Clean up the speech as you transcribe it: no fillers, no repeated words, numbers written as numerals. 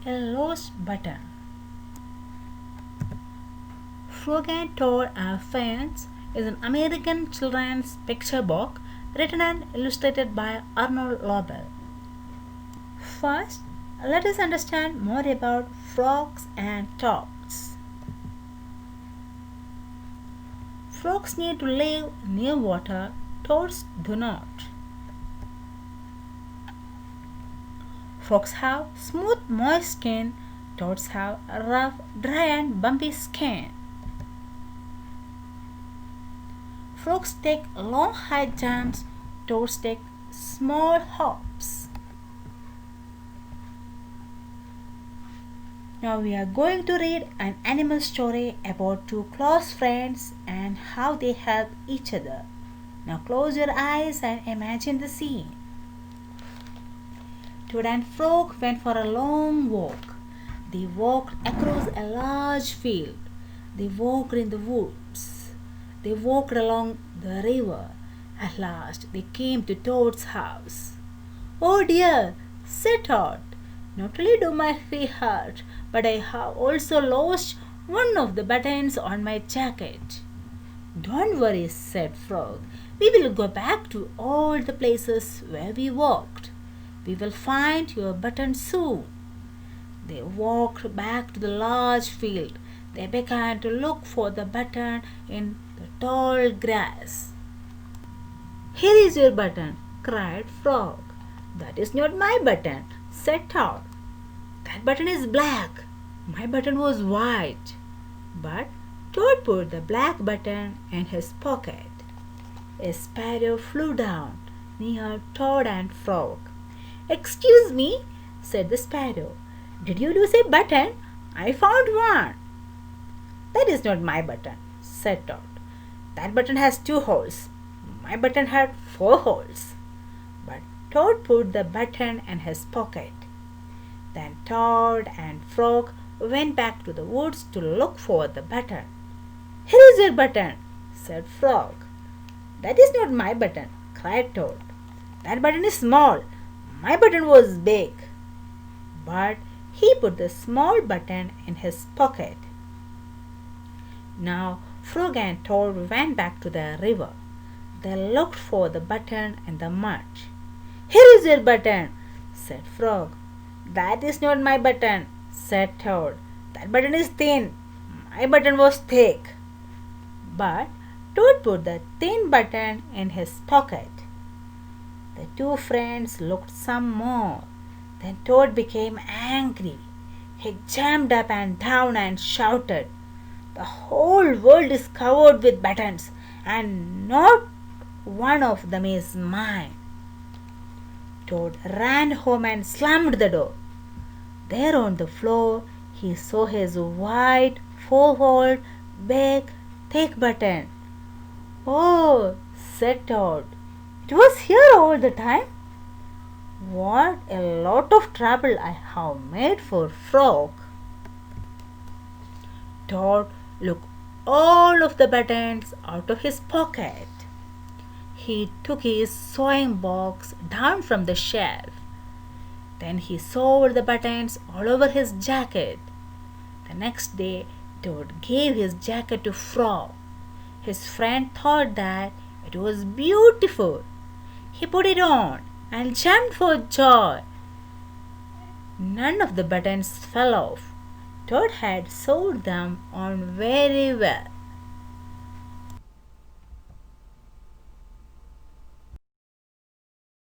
A lost button. Frog and Toad Are Friends is an American children's picture book written and illustrated by Arnold Lobel. First, let us understand more about frogs and toads. Frogs need to live near water, toads do not. Frogs have smooth, moist skin, toads have rough, dry, and bumpy skin. Frogs take long high jumps, toads take small hops. Now we are going to read an animal story about two close friends and how they help each other. Now close your eyes and imagine the scene. Toad and Frog went for a long walk. They walked across a large field. They walked in the woods. They walked along the river. At last they came to Toad's house. "Oh dear," said Toad, "not only do my feet hurt, but I have also lost one of the buttons on my jacket." "Don't worry," said Frog. "We will go back to all the places where we walked. We will find your button soon." They walked back to the large field. They began to look for the button in the tall grass. "Here is your button," cried Frog. "That is not my button," said Toad. "That button is black. My button was white." But Toad put the black button in his pocket. A sparrow flew down near Toad and Frog. "Excuse me," said the sparrow. "Did you lose a button? I found one." "That is not my button," said Toad. "That button has 2 holes. My button had 4 holes." But Toad put the button in his pocket. Then Toad and Frog went back to the woods to look for the button. "Here is your button," said Frog. "That is not my button," cried Toad. "That button is small. My button was big." But he put the small button in his pocket. Now Frog and Toad went back to the river. They looked for the button in the mud. "Here is your button," said Frog. "That is not my button," said Toad. "That button is thin. My button was thick." But Toad put the thin button in his pocket. The two friends looked some more. Then Toad became angry. He jumped up and down and shouted, "The whole world is covered with buttons, and not one of them is mine." Toad ran home and slammed the door. There on the floor he saw his white, 4-holed, big, thick button. "Oh," said Toad, "it was here all the time. What a lot of trouble I have made for Frog." Toad took all of the buttons out of his pocket. He took his sewing box down from the shelf. Then he sewed the buttons all over his jacket. The next day, Toad gave his jacket to Frog. His friend thought that it was beautiful. He put it on and jumped for joy. None of the buttons fell off. Toad had sewed them on very well.